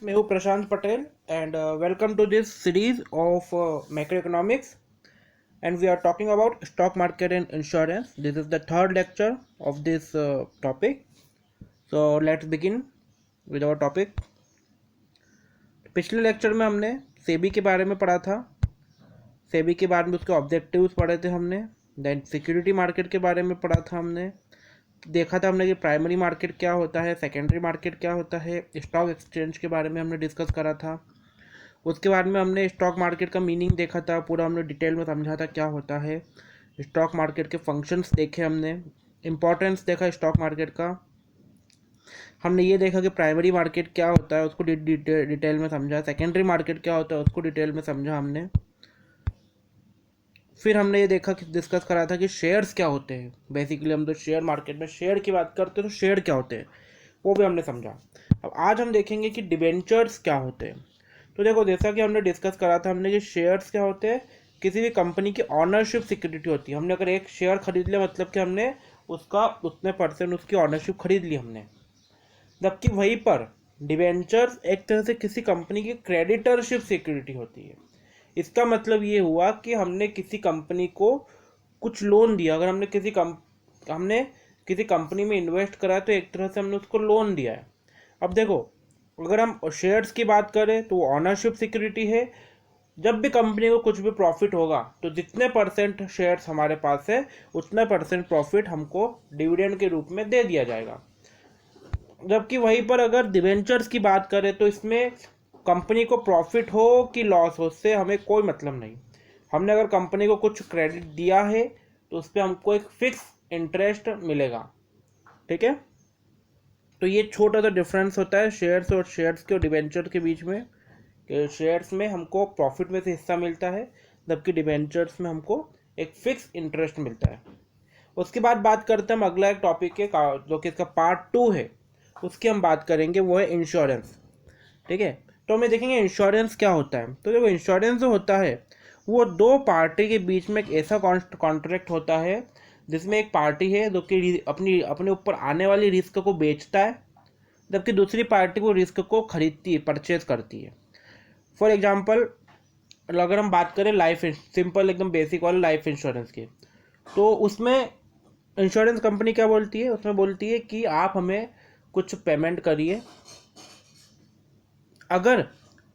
मैं हूँ प्रशांत Patel and welcome to this series of macroeconomics, and we are talking about stock market and insurance. This is the third lecture of this topic. So let's begin with our topic. पिछले lecture में हमने सेबी के बारे में पढ़ा था। सेबी के बारे में उसके ऑब्जेक्टिव्स पढ़े थे हमने। देन सिक्योरिटी मार्केट के बारे में पढ़ा था हमने। देखा था हमने कि प्राइमरी मार्केट क्या होता है, सेकेंडरी मार्केट क्या होता है, स्टॉक एक्सचेंज के बारे में हमने डिस्कस करा था। उसके बाद में हमने स्टॉक मार्केट का मीनिंग देखा था, पूरा हमने डिटेल में समझा था क्या होता है। स्टॉक मार्केट के फंक्शंस देखे हमने, इम्पोर्टेंस देखा स्टॉक मार्केट का। हमने ये देखा कि प्राइमरी मार्केट क्या होता है, उसको डिटेल में समझा। सेकेंडरी मार्केट क्या होता है, उसको डिटेल में समझा हमने। फिर हमने ये देखा कि डिस्कस करा था कि शेयर्स क्या होते हैं। बेसिकली हम तो शेयर मार्केट में शेयर की बात करते हैं, तो शेयर क्या होते हैं वो भी हमने समझा। अब आज हम देखेंगे कि डिबेंचर्स क्या होते हैं। तो देखो, जैसा कि हमने डिस्कस करा था हमने कि शेयर्स क्या होते हैं, किसी भी कंपनी की ऑनरशिप सिक्योरिटी होती है। हमने अगर एक शेयर खरीद लिया मतलब कि हमने उसका उतने परसेंट उसकी ऑनरशिप खरीद ली हमने। जबकि वहीं पर डिबेंचर्स एक तरह से किसी कंपनी की क्रेडिटरशिप सिक्योरिटी होती है। इसका मतलब ये हुआ कि हमने किसी कंपनी को कुछ लोन दिया। अगर हमने किसी कंपनी में इन्वेस्ट करा तो एक तरह से हमने उसको लोन दिया है। अब देखो, अगर हम शेयर्स की बात करें तो ऑनरशिप सिक्योरिटी है। जब भी कंपनी को कुछ भी प्रॉफिट होगा तो जितने परसेंट शेयर्स हमारे पास है उतने परसेंट प्रॉफिट हमको डिविडेंड के रूप में दे दिया जाएगा। जबकि वहीं पर अगर डिबेंचर्स की बात करें तो इसमें कंपनी को प्रॉफिट हो कि लॉस हो उससे हमें कोई मतलब नहीं। हमने अगर कंपनी को कुछ क्रेडिट दिया है तो उस पर हमको एक फिक्स इंटरेस्ट मिलेगा। ठीक है, तो ये छोटा सा डिफरेंस होता है शेयर्स के और डिबेंचर के बीच में। शेयर्स में हमको प्रॉफिट में से हिस्सा मिलता है, जबकि डिबेंचर्स में हमको एक फिक्स इंटरेस्ट मिलता है। उसके बाद बात करते हैं हम अगला एक टॉपिक के जो कि इसका पार्ट 2 है, उसकी हम बात करेंगे, वो है इंश्योरेंस। ठीक है, तो हमें देखेंगे इंश्योरेंस क्या होता है। तो देखो, इंश्योरेंस जो होता है वो दो पार्टी के बीच में एक ऐसा कॉन्ट्रैक्ट होता है जिसमें एक पार्टी है जो कि अपने ऊपर आने वाली रिस्क को बेचता है, जबकि दूसरी पार्टी वो रिस्क को खरीदती है, परचेज करती है। फॉर एग्जाम्पल, अगर हम बात करें सिंपल एकदम बेसिक वाले लाइफ इंश्योरेंस की, तो उसमें इंश्योरेंस कंपनी क्या बोलती है, उसमें बोलती है कि आप हमें कुछ पेमेंट करिए। अगर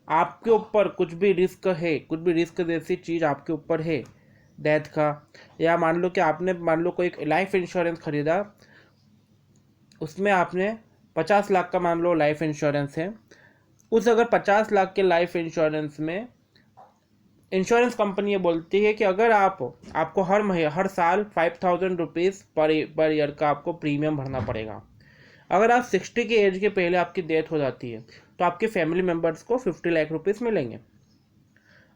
आपके ऊपर कुछ भी रिस्क जैसी चीज़ आपके ऊपर है, डेथ का, या मान लो कोई एक लाइफ इंश्योरेंस खरीदा, उसमें आपने 50 लाख का मान लो लाइफ इंश्योरेंस है। उस अगर 50 लाख के लाइफ इंश्योरेंस में इंश्योरेंस कंपनी ये बोलती है कि अगर आपको हर साल 5,000 रुपीज़ पर ईयर का आपको प्रीमियम भरना पड़ेगा। अगर आप 60 की एज के पहले आपकी डेथ हो जाती है तो आपके फैमिली मेम्बर्स को 50 लाख रुपीज़ मिलेंगे।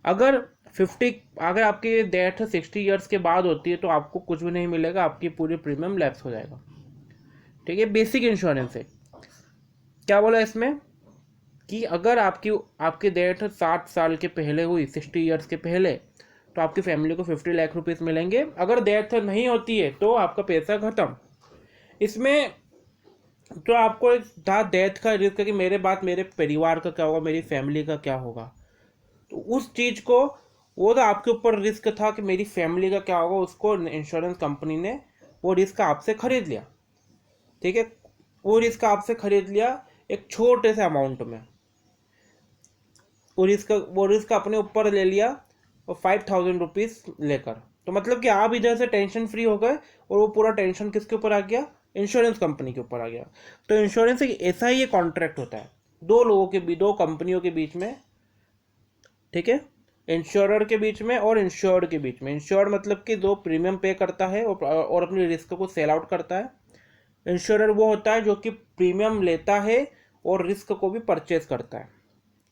अगर 50 अगर आपकी डेथ 60 ईयर्स के बाद होती है तो आपको कुछ भी नहीं मिलेगा, आपकी पूरी प्रीमियम लैप्स हो जाएगा। ठीक है, बेसिक इंश्योरेंस है। क्या बोला इसमें कि अगर आपकी डेथ 60 साल के पहले हुई, 60 ईयर्स के पहले, तो आपकी फैमिली को 50 लाख रुपीज़ मिलेंगे। अगर डेथ नहीं होती है तो आपका पैसा खत्म। इसमें तो आपको एक था डेथ का रिस्क कि मेरे बाद मेरे परिवार का क्या होगा, मेरी फैमिली का क्या होगा। तो उस चीज़ को, वो तो आपके ऊपर रिस्क था कि मेरी फैमिली का क्या होगा, उसको इंश्योरेंस कंपनी ने वो रिस्क आपसे खरीद लिया। ठीक है, वो रिस्क आपसे खरीद लिया एक छोटे से अमाउंट में। वो रिस्क अपने ऊपर ले लिया और 5,000 रुपीज़ लेकर। तो मतलब कि आप इधर से टेंशन फ्री हो गए और वो पूरा टेंशन किसके ऊपर आ गया, इंश्योरेंस कंपनी के ऊपर आ गया। तो इंश्योरेंस एक ऐसा ही कॉन्ट्रैक्ट होता है दो कंपनियों के बीच में। ठीक है, इंश्योरर के बीच में और इंश्योर्ड के बीच में। इंश्योर्ड मतलब कि जो प्रीमियम पे करता है और अपनी रिस्क को सेल आउट करता है। इंश्योरर वो होता है जो कि प्रीमियम लेता है और रिस्क को भी परचेज करता है।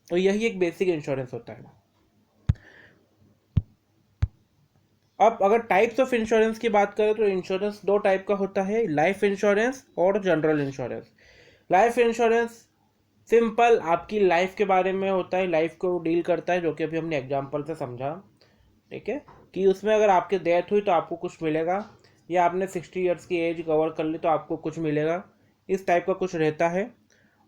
तो यही एक बेसिक इंश्योरेंस होता है। अब अगर टाइप्स ऑफ इंश्योरेंस की बात करें तो इंश्योरेंस दो टाइप का होता है, लाइफ इंश्योरेंस और general insurance. Life insurance simple आपकी लाइफ के बारे में होता है, लाइफ को डील करता है, जो कि अभी हमने एग्जांपल से समझा। ठीक है, कि उसमें अगर आपकी डेथ हुई तो आपको कुछ मिलेगा, या आपने 60 ईयर्स की एज कवर कर ली तो आपको कुछ मिलेगा, इस टाइप का कुछ रहता है।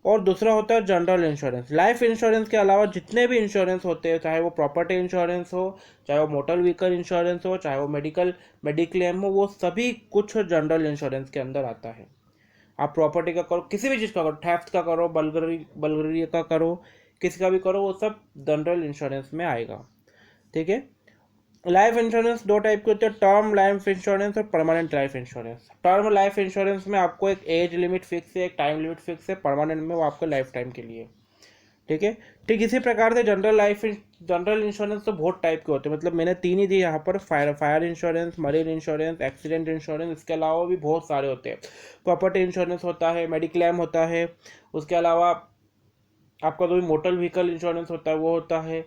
और दूसरा होता है जनरल इंश्योरेंस। लाइफ इंश्योरेंस के अलावा जितने भी इंश्योरेंस होते हैं, चाहे वो प्रॉपर्टी इंश्योरेंस हो, चाहे वो मोटर व्हीकल इंश्योरेंस हो, चाहे वो मेडिक्लेम हो, वो सभी कुछ जनरल इंश्योरेंस के अंदर आता है। आप प्रॉपर्टी का करो, किसी भी चीज़ का करो, थेफ्ट का करो, बलगरी का करो, किसी का भी करो, वो सब जनरल इंश्योरेंस में आएगा। ठीक है। लाइफ इंश्योरेंस दो टाइप के होते हैं, टर्म लाइफ इंश्योरेंस और permanent life insurance. Term life insurance में आपको एक एज लिमिट फिक्स है, एक टाइम लिमिट फिक्स है, परमानेंट में वो आपको लाइफ टाइम के लिए। ठीक है। ठीक इसी प्रकार से जनरल इंश्योरेंस तो बहुत टाइप के होते हैं, मतलब मैंने तीन ही दिए यहाँ पर, fire insurance, marine insurance, accident insurance, इसके अलावा भी बहुत सारे होते हैं। प्रॉपर्टी इंश्योरेंस होता है, मेडिक्लेम होता है, उसके अलावा आपका जो भी मोटर व्हीकल इंश्योरेंस होता है वो होता है।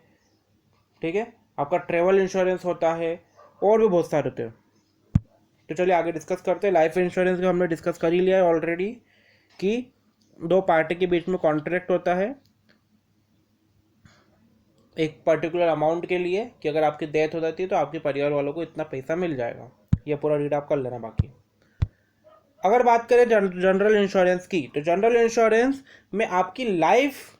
ठीक है। आपका ट्रेवल इंश्योरेंस होता है, और भी बहुत सारे होते हैं। तो चलिए आगे डिस्कस करते हैं। लाइफ इंश्योरेंस का हमने डिस्कस कर ही लिया है ऑलरेडी कि दो पार्टी के बीच में कॉन्ट्रैक्ट होता है एक पर्टिकुलर अमाउंट के लिए, कि अगर आपकी डेथ हो जाती है तो आपके परिवार वालों को इतना पैसा मिल जाएगा। ये पूरा रीड आप कर लेना बाकी। अगर बात करें जनरल इंश्योरेंस की, तो जनरल इंश्योरेंस में आपकी लाइफ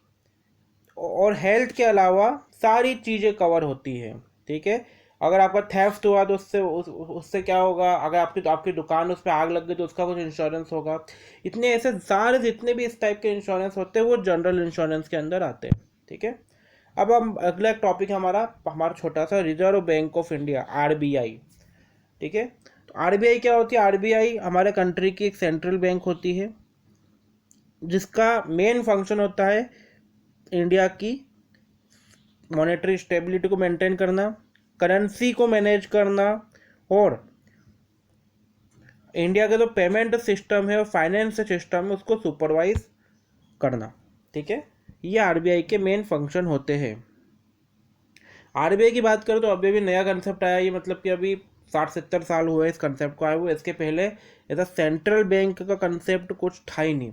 और हेल्थ के अलावा सारी चीज़ें कवर होती है। ठीक है। अगर आपका थेफ्ट हुआ तो उससे क्या होगा, अगर आपकी दुकान उस पर आग लग गई तो उसका कुछ इंश्योरेंस होगा। इतने ऐसे सारे जितने भी इस टाइप के इंश्योरेंस होते हैं वो जनरल इंश्योरेंस के अंदर आते हैं। ठीक है। अब हम अगला एक टॉपिक है हमारा छोटा सा, reserve bank of India, RBI. ठीक है। तो आरबीआई क्या होती है? आरबीआई हमारे कंट्री की एक सेंट्रल बैंक होती है, जिसका मेन फंक्शन होता है इंडिया की मॉनेटरी स्टेबिलिटी को मेंटेन करना, करेंसी को मैनेज करना, और इंडिया का जो पेमेंट सिस्टम है और फाइनेंस सिस्टम है उसको सुपरवाइज करना। ठीक है। ये आरबीआई के मेन फंक्शन होते हैं। आरबीआई की बात करें तो अभी भी नया कंसेप्ट आया, ये मतलब कि अभी 60-70 साल हुए इस कंसेप्ट को आए हुए। इसके पहले ऐसा सेंट्रल बैंक का कंसेप्ट कुछ था ही नहीं।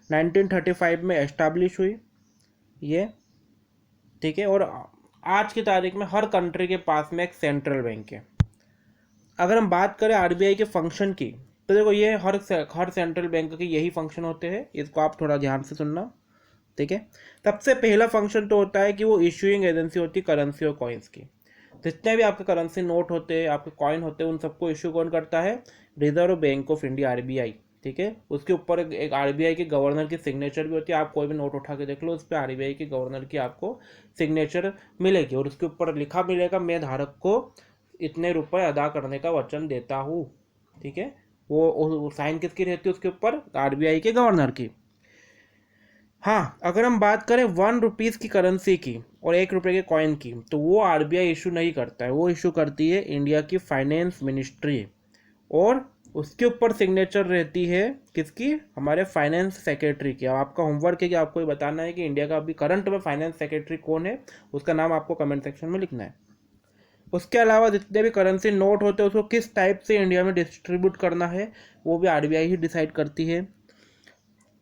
1935 में एस्टैब्लिश हुई ये। ठीक है। और आज की तारीख में हर कंट्री के पास में एक सेंट्रल बैंक है। अगर हम बात करें आरबीआई के फंक्शन की, तो देखो ये हर सेंट्रल बैंक के यही फंक्शन होते हैं, इसको आप थोड़ा ध्यान से सुनना। ठीक है। सबसे पहला फंक्शन तो होता है कि वो इशूइंग एजेंसी होती है करेंसी और कॉइन्स की। जितने भी आपके करेंसी नोट होते हैं, आपके कॉइन होते हैं, उन सबको इशू कौन करता है? Reserve bank of India, RBI. ठीक है। उसके ऊपर एक आरबीआई के गवर्नर की सिग्नेचर भी होती है। आप कोई भी नोट उठा के देख लो, उस पर आरबीआई के गवर्नर की आपको सिग्नेचर मिलेगी, और उसके ऊपर लिखा मिलेगा, मैं धारक को इतने रुपए अदा करने का वचन देता हूँ। ठीक है। वो साइन किसकी रहती है उसके ऊपर? आरबीआई के गवर्नर की। हाँ, अगर हम बात करें 1 रुपीज़ की करेंसी की और 1 रुपये के कॉइन की, तो वो आरबीआई इशू नहीं करता है, वो इशू करती है इंडिया की फाइनेंस मिनिस्ट्री, और उसके ऊपर सिग्नेचर रहती है किसकी? हमारे फाइनेंस सेक्रेटरी की। अब आपका होमवर्क है कि आपको ये बताना है कि इंडिया का अभी करंट में फाइनेंस सेक्रेटरी कौन है, उसका नाम आपको कमेंट सेक्शन में लिखना है। उसके अलावा जितने भी करेंसी नोट होते हैं उसको किस टाइप से इंडिया में डिस्ट्रीब्यूट करना है, वो भी आरबीआई ही डिसाइड करती है।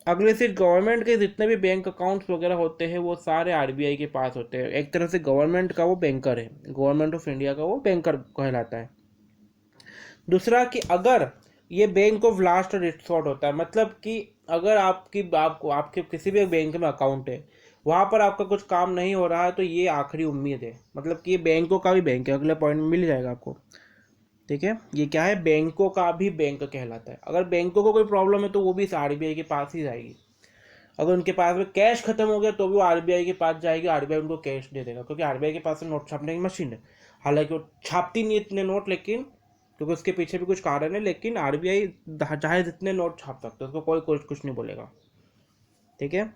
अगले से गवर्नमेंट के जितने भी बैंक अकाउंट्स वगैरह होते हैं वो सारे आरबीआई के पास होते हैं। एक तरह से गवर्नमेंट का वो बैंकर है, गवर्नमेंट ऑफ इंडिया का वो बैंकर कहलाता है। दूसरा कि अगर ये बैंक ऑफ लास्ट रिसोर्ट होता है, मतलब कि अगर आपके किसी भी बैंक में अकाउंट है, वहाँ पर आपका कुछ काम नहीं हो रहा है, तो ये आखिरी उम्मीद है, मतलब कि ये बैंकों का भी बैंक है। अगले पॉइंट में मिल जाएगा आपको। ठीक है। ये क्या है? बैंकों का भी बैंक कहलाता है। अगर बैंकों को कोई प्रॉब्लम है तो वो भी इस आरबीआई के पास ही जाएगी। अगर उनके पास में कैश खत्म हो गया तो भी वो आरबीआई के पास जाएगी, आरबीआई उनको कैश दे देगा, क्योंकि आरबीआई के पास नोट छापने की मशीन है। हालांकि वो छापती नहीं इतने नोट, लेकिन क्योंकि उसके पीछे भी कुछ कारण है, लेकिन आरबीआई चाहे जितने नोट छाप सकते उसको कोई कुछ नहीं बोलेगा। ठीक है।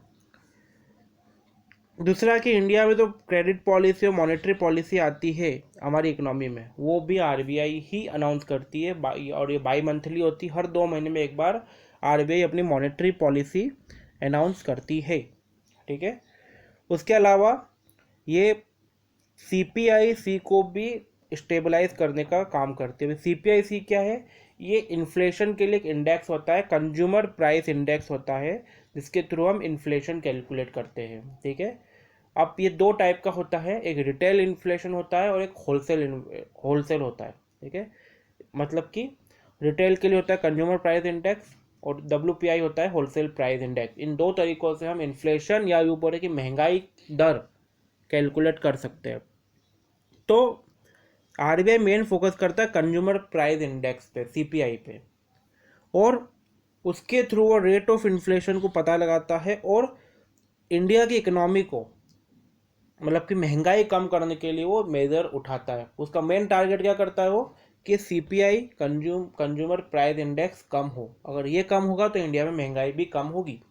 दूसरा कि इंडिया में तो क्रेडिट पॉलिसी और मॉनेटरी पॉलिसी आती है हमारी इकोनॉमी में, वो भी आरबीआई ही अनाउंस करती है, और ये बाई मंथली होती है। हर 2 महीने में एक बार आरबीआई अपनी मॉनेटरी पॉलिसी अनाउंस करती है। ठीक है। उसके अलावा ये सीपीआई को भी स्टेबलाइज करने का काम करती है। सीपीआई क्या है? ये इन्फ्लेशन के लिए एक इंडेक्स होता है, कंज्यूमर प्राइस इंडेक्स होता है, जिसके थ्रू हम इन्फ्लेशन कैलकुलेट करते हैं। ठीक है। अब ये दो टाइप का होता है, एक रिटेल इन्फ्लेशन होता है और एक होलसेल होता है। ठीक है। मतलब कि रिटेल के लिए होता है कंज्यूमर प्राइस इंडेक्स, और WPI होता है होलसेल प्राइस इंडेक्स। इन दो तरीकों से हम इन्फ्लेशन या यूँ बोले कि महंगाई दर कैलकुलेट कर सकते हैं। तो RBI मेन फोकस करता है कंज्यूमर प्राइस इंडेक्स पे, CPI पे, और उसके थ्रू वो रेट ऑफ इन्फ्लेशन को पता लगाता है और इंडिया की इकोनॉमी को मतलब कि महंगाई कम करने के लिए वो मेजर उठाता है। उसका मेन टारगेट क्या करता है वो कि CPI कंज्यूमर प्राइस इंडेक्स कम हो। अगर ये कम होगा तो इंडिया में महंगाई भी कम होगी।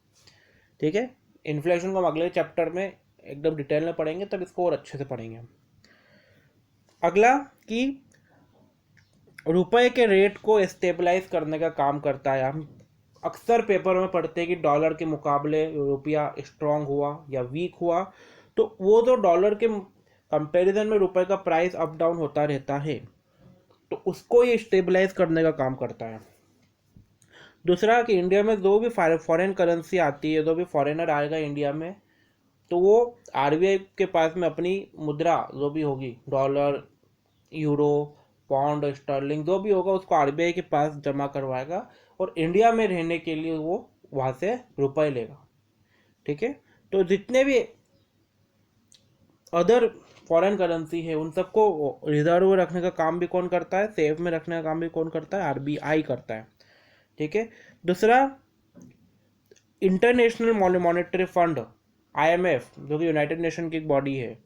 ठीक है, इन्फ्लेशन को हम अगले चैप्टर में एकदम डिटेल में पढ़ेंगे, तब इसको और अच्छे से पढ़ेंगे। अगला कि रुपए के रेट को स्टेबलाइज करने का काम करता है। हम अक्सर पेपर में पढ़ते हैं कि डॉलर के मुकाबले रुपया स्ट्रांग हुआ या वीक हुआ, तो वो जो डॉलर के कंपैरिजन में रुपए का प्राइस अप डाउन होता रहता है, तो उसको ये स्टेबलाइज करने का काम करता है। दूसरा कि इंडिया में जो भी फॉरेन करेंसी आती है, जो भी फॉरेनर आएगा इंडिया में, तो वो RBI के पास में अपनी मुद्रा जो भी होगी, डॉलर, यूरो, पाउंड, स्टर्लिंग जो भी होगा, उसको RBI के पास जमा करवाएगा और इंडिया में रहने के लिए वो वहाँ से रुपए लेगा। ठीक है, तो जितने भी अदर फॉरेन करेंसी है उन सबको रिजर्व रखने का काम भी कौन करता है, सेफ में रखने का काम भी कौन करता है, RBI करता है। ठीक है, दूसरा इंटरनेशनल मॉनेटरी फंड IMF, जो कि यूनाइटेड नेशन की एक बॉडी है,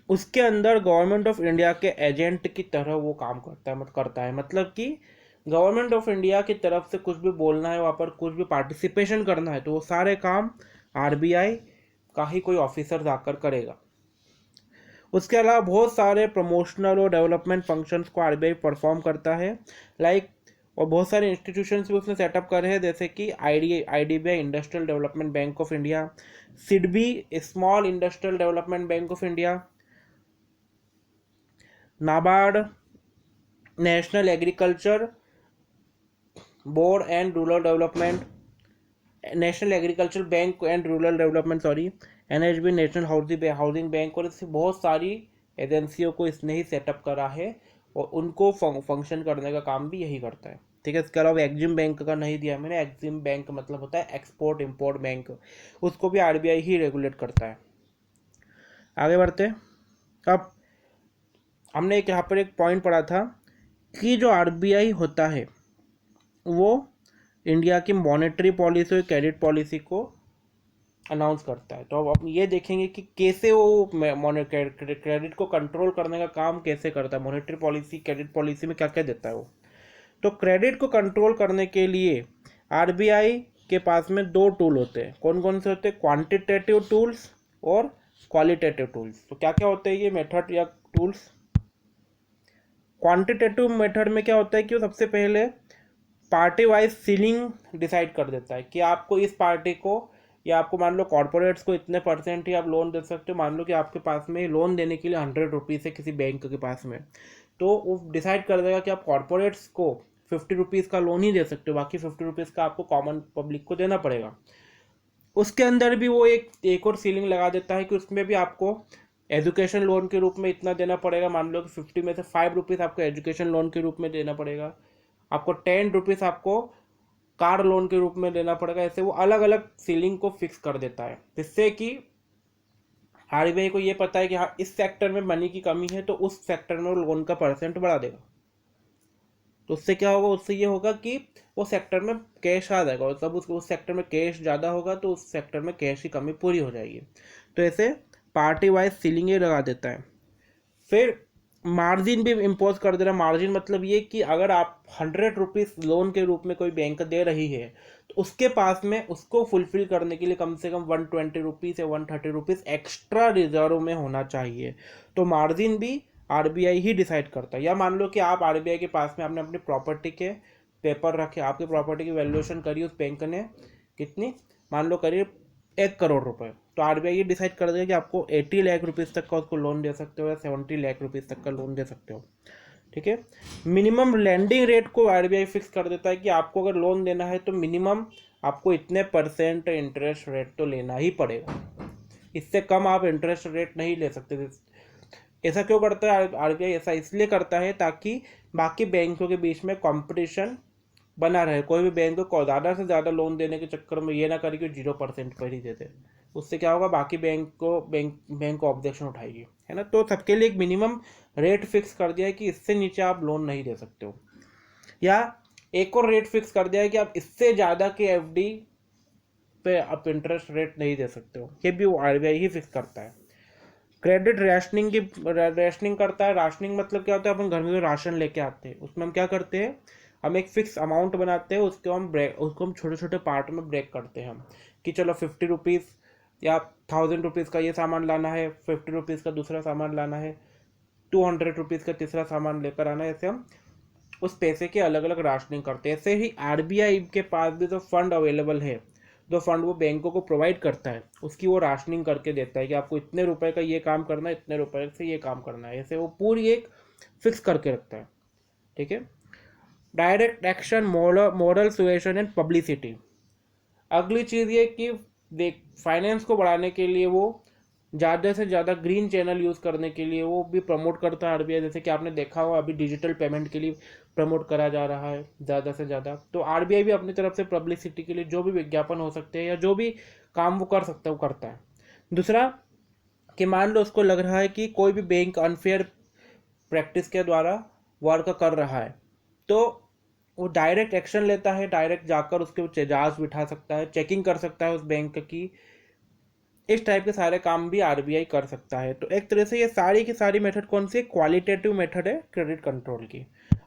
उसके अंदर गवर्नमेंट ऑफ इंडिया के एजेंट की तरह वो काम करता है। मतलब कि गवर्नमेंट ऑफ इंडिया की तरफ से कुछ भी बोलना है, वहाँ पर कुछ भी पार्टिसिपेशन करना है, तो वो सारे काम RBI का ही कोई ऑफिसर जाकर करेगा। उसके अलावा बहुत सारे प्रमोशनल और डेवलपमेंट फंक्शंस को RBI परफॉर्म करता है, और बहुत सारे इंस्टीट्यूशंस भी उसने सेटअप करे हैं, जैसे कि IDBI industrial development bank of India, SIDBI small industrial development bank of India, NABARD national agriculture board and rural development, national agriculture bank and rural development NHB national housing bank, और इससे बहुत सारी एजेंसियों को इसने ही सेटअप करा है और उनको फंक्शन करने का काम भी यही करता है। ठीक है, इसके अलावा एग्जिम बैंक का नहीं दिया मैंने, एग्जिम बैंक मतलब होता है एक्सपोर्ट इम्पोर्ट बैंक, उसको भी RBI ही रेगुलेट करता है। आगे बढ़ते। अब हमने यहाँ पर एक पॉइंट पढ़ा था कि जो RBI होता है वो इंडिया की मॉनेटरी पॉलिसी और क्रेडिट पॉलिसी को अनाउंस करता है। तो अब हम ये देखेंगे कि कैसे वो क्रेडिट को कंट्रोल करने का काम कैसे करता है, मॉनेटरी पॉलिसी क्रेडिट पॉलिसी में क्या क्या देता है वो। तो क्रेडिट को कंट्रोल करने के लिए RBI के पास में दो टूल होते हैं। कौन कौन से होते हैं, क्वांटिटेटिव टूल्स और क्वालिटेटिव टूल्स। तो क्या क्या होते हैं ये मेथड या टूल्स। क्वांटिटेटिव मेथड में क्या होता है कि वो सबसे पहले पार्टी वाइज सीलिंग डिसाइड कर देता है कि आपको इस पार्टी को, या आपको मान लो कॉर्पोरेट्स को इतने % ही आप लोन दे सकते हो। मान लो कि आपके पास में लोन देने के लिए 100 रुपीज़ है किसी बैंक के पास में, तो वो डिसाइड कर देगा कि आप कॉर्पोरेट्स को 50 रुपीज़ का लोन ही दे सकते हो, बाकी 50 रुपीज़ का आपको कॉमन पब्लिक को देना पड़ेगा। उसके अंदर भी वो एक और सीलिंग लगा देता है कि उसमें भी आपको एजुकेशन लोन के रूप में इतना देना पड़ेगा। मान लो कि 50 में से 5 रुपीज़ आपको एजुकेशन लोन के रूप में देना पड़ेगा, आपको 10 रुपीज़ आपको कार लोन के रूप में देना पड़ेगा। ऐसे वो अलग अलग सीलिंग को फिक्स कर देता है, जिससे कि RBI को ये पता है कि हाँ इस सेक्टर में मनी की कमी है, तो उस सेक्टर में वो लोन का % बढ़ा देगा। तो उससे क्या होगा, उससे ये होगा कि वो सेक्टर में कैश आ जाएगा, और तब उस सेक्टर में कैश ज़्यादा होगा तो उस सेक्टर में कैश की कमी पूरी हो जाएगी। तो ऐसे पार्टी वाइज सीलिंग ही लगा देता है। फिर मार्जिन भी इम्पोज कर दे रहा है। मार्जिन मतलब ये कि अगर आप 100 रुपीज़ लोन के रूप में कोई बैंक दे रही है, तो उसके पास में उसको फुलफिल करने के लिए कम से कम 120 रुपीज़ या 130 रुपीज़ एक्स्ट्रा रिजर्व में होना चाहिए। तो मार्जिन भी RBI ही डिसाइड करता है। या मान लो कि आप RBI के पास में आपने अपनी प्रॉपर्टी के पेपर रखे, आपकी प्रॉपर्टी की वैल्यूएशन करी उस बैंक ने, कितनी, मान लो करिए 1 करोड़ रुपए, तो RBI ये डिसाइड कर देगा कि आपको 80 लाख रुपीज़ तक का उसको लोन दे सकते हो या 70 लाख रुपीज़ तक का लोन दे सकते हो। ठीक है, मिनिमम लैंडिंग रेट को RBI फिक्स कर देता है कि आपको अगर लोन देना है तो मिनिमम आपको इतने % इंटरेस्ट रेट तो लेना ही पड़ेगा, इससे कम आप इंटरेस्ट रेट नहीं ले सकते। ऐसा क्यों करता है RBI? ऐसा इसलिए करता है ताकि बाकी बैंकों के बीच में कंपटीशन बना रहे, कोई भी बैंक को ज़्यादा से ज़्यादा लोन देने के चक्कर में ये ना करे कि 0% पर ही दे दे। उससे क्या होगा, बाकी बैंक को ऑब्जेक्शन उठाएगी, है ना। तो सबके लिए एक मिनिमम रेट फिक्स कर दिया है कि इससे नीचे आप लोन नहीं दे सकते हो, या एक और रेट फिक्स कर दिया है कि आप इससे ज़्यादा की एफडी पे आप इंटरेस्ट रेट नहीं दे सकते हो। ये भी वो आरबीआई ही फिक्स करता है। क्रेडिट रेशनिंग करता है। राशनिंग मतलब क्या होता है, अपन घर में जो राशन लेके आते हैं उसमें हम क्या करते हैं, हम एक फिक्स अमाउंट बनाते हैं, उसको हम छोटे छोटे पार्ट में ब्रेक करते हैं हम, कि चलो 50 रुपीज़ या 1000 रुपीज़ का ये सामान लाना है, 50 रुपीज़ का दूसरा सामान लाना है, 200 रुपीज़ का तीसरा सामान लेकर आना है। ऐसे हम उस पैसे के अलग अलग राशनिंग करते हैं। ऐसे ही आरबीआई के पास भी जो फंड अवेलेबल है, जो फंड वो बैंकों को प्रोवाइड करता है, उसकी वो राशनिंग करके देता है कि आपको इतने रुपए का ये काम करना है, इतने रुपए से ये काम करना है। ऐसे वो पूरी एक फिक्स करके रखता है, ठीक है। Direct action, moral suasion and publicity. अगली चीज़ ये कि देख, फाइनेंस को बढ़ाने के लिए वो ज़्यादा से ज़्यादा ग्रीन चैनल यूज़ करने के लिए वो भी प्रमोट करता है आरबीआई। जैसे कि आपने देखा हो अभी डिजिटल पेमेंट के लिए प्रमोट करा जा रहा है ज़्यादा से ज़्यादा। तो आरबीआई भी अपनी तरफ से पब्लिसिटी के लिए जो भी विज्ञापन हो सकते हैं या जो भी काम वो कर सकता है वो करता है। दूसरा, कि मान लो उसको लग रहा है कि कोई भी बैंक अनफेयर प्रैक्टिस के द्वारा वर्क कर रहा है, तो वो डायरेक्ट एक्शन लेता है, डायरेक्ट जाकर उसके जांच बिठा सकता है, चेकिंग कर सकता है उस बैंक की। इस टाइप के सारे काम भी आरबीआई कर सकता है। तो एक तरह से ये सारी की सारी मेथड कौन सी क्वालिटेटिव मेथड है क्रेडिट कंट्रोल की।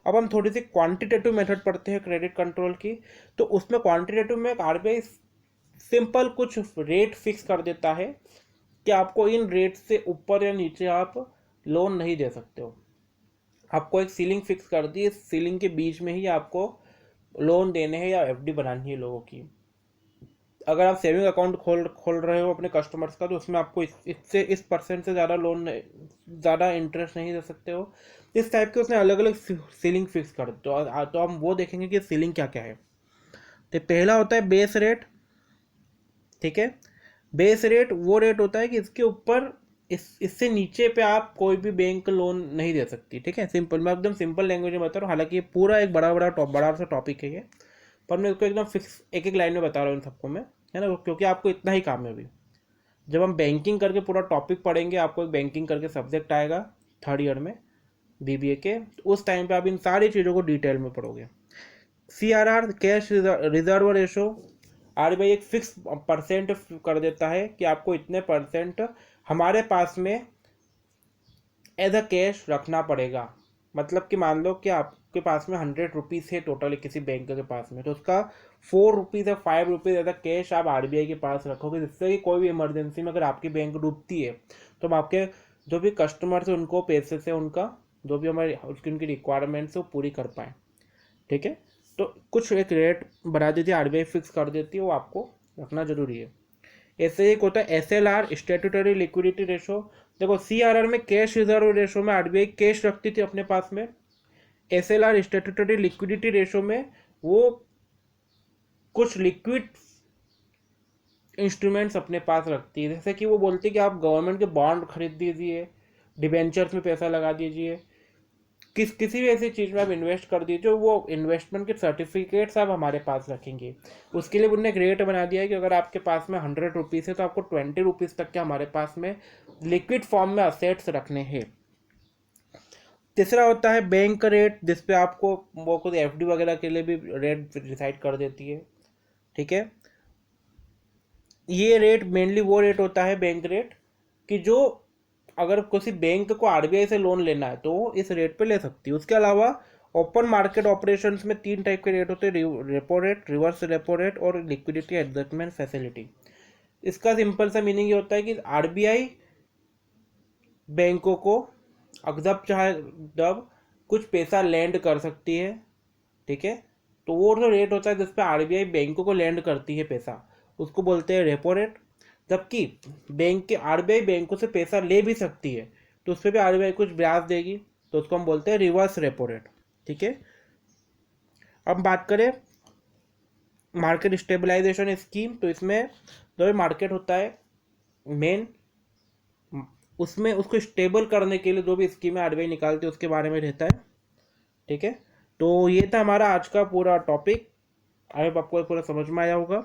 अब हम थोड़ी सी क्वांटिटेटिव मेथड पढ़ते हैं क्रेडिट कंट्रोल की। तो उसमें क्वांटिटेटिव में आरबीआई सिंपल कुछ रेट फिक्स कर देता है कि आपको इन रेट से ऊपर या नीचे आप लोन नहीं दे सकते हो। आपको एक सीलिंग फिक्स कर दी, इस सीलिंग के बीच में ही आपको लोन देने हैं या एफडी बनानी है लोगों की। अगर आप सेविंग अकाउंट खोल रहे हो अपने कस्टमर्स का, तो उसमें आपको इससे इस परसेंट से ज़्यादा लोन, ज़्यादा इंटरेस्ट नहीं दे सकते हो। इस टाइप के उसने अलग अलग सीलिंग फिक्स कर। तो हम वो देखेंगे कि सीलिंग क्या क्या है। तो पहला होता है बेस रेट, ठीक है। बेस रेट वो रेट होता है कि इसके ऊपर इससे नीचे पे आप कोई भी बैंक लोन नहीं दे सकती, ठीक है। सिंपल, मैं एकदम सिंपल लैंग्वेज में बता रहा हूँ, हालांकि ये पूरा एक बड़ा सा टॉपिक है ये, पर मैं इसको एकदम फिक्स एक एक लाइन में बता रहा हूँ इन सबको मैं, है ना, क्योंकि आपको इतना ही काम है अभी। जब हम बैंकिंग करके पूरा टॉपिक पढ़ेंगे, आपको एक बैंकिंग करके सब्जेक्ट आएगा 3rd ईयर में बीबीए के, तो उस टाइम पे आप इन सारी चीज़ों को डिटेल में पढ़ोगे। CRR, cash reserve ratio. RBI एक फिक्स परसेंट कर देता है कि आपको इतने परसेंट हमारे पास में एज अ कैश रखना पड़ेगा। मतलब कि मान लो कि आपके पास में 100 रुपीज़ है टोटल किसी बैंक के पास में, तो उसका 4 रुपीज़ या 5 रुपीज़ एज अ कैश आप आरबीआई के पास रखोगे, जिससे कि कोई भी इमरजेंसी में अगर आपकी बैंक डूबती है तो हम आपके जो भी कस्टमर्स है उनको पैसे से उनका जो भी हमारी उनकी रिक्वायरमेंट्स है वो पूरी कर पाए, ठीक है। तो कुछ एक रेट बना देती है आरबीआई, फिक्स कर देती है, वो आपको रखना जरूरी है। ऐसे एक होता है एसएलआर, स्टेटूटरी लिक्विडिटी रेशो। देखो सीआरआर में कैश रिजर्व रेशो में आरबीआई कैश रखती थी अपने पास में। एसएलआर स्टेटूटरी लिक्विडिटी रेशो में वो कुछ लिक्विड इंस्ट्रूमेंट्स अपने पास रखती है, जैसे कि वो बोलती है कि आप गवर्नमेंट के बॉन्ड खरीद दीजिए, डिबेंचर्स में पैसा लगा दीजिए, किसी भी ऐसी चीज़ में आप इन्वेस्ट कर दीजिए, वो इन्वेस्टमेंट के सर्टिफिकेट्स आप हमारे पास रखेंगे। उसके लिए उन्होंने एक रेट बना दिया है कि अगर आपके पास में 100 रुपीज़ है तो आपको 20 रुपीज़ तक के हमारे पास में लिक्विड फॉर्म में असेट्स रखने हैं। तीसरा होता है बैंक रेट, जिसपे आपको वो खुद एफडी वगैरह के लिए भी रेट डिसाइड कर देती है, ठीक है। ये रेट मेनली वो रेट होता है बैंक रेट कि जो अगर किसी बैंक को आरबीआई से लोन लेना है तो वो इस रेट पे ले सकती है। उसके अलावा ओपन मार्केट ऑपरेशंस में 3 टाइप के रेट होते हैं, repo rate, reverse repo rate और लिक्विडिटी एडजस्टमेंट फैसिलिटी। इसका सिंपल सा मीनिंग ये होता है कि आरबीआई बैंकों को जब चाहे जब कुछ पैसा लैंड कर सकती है, ठीक है। तो वो जो रेट होता है जिसपे आरबीआई बैंकों को लैंड करती है पैसा, उसको बोलते हैं रेपो रेट। जबकि आरबीआई बैंकों से पैसा ले भी सकती है तो उस पर भी आरबीआई कुछ ब्याज देगी, तो उसको हम बोलते हैं रिवर्स रेपो रेट, ठीक है। अब बात करें मार्केट स्टेबलाइजेशन स्कीम, तो इसमें जो भी मार्केट होता है मेन, उसमें उसको स्टेबल करने के लिए जो भी स्कीमें आरबीआई निकालती है उसके बारे में रहता है, ठीक है। तो ये था हमारा आज का पूरा टॉपिक। आई होप आपको पूरा समझ में आया होगा।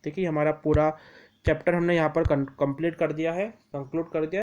देखिए हमारा पूरा चैप्टर हमने यहाँ पर कंप्लीट कर दिया है, कंक्लूड कर दिया है।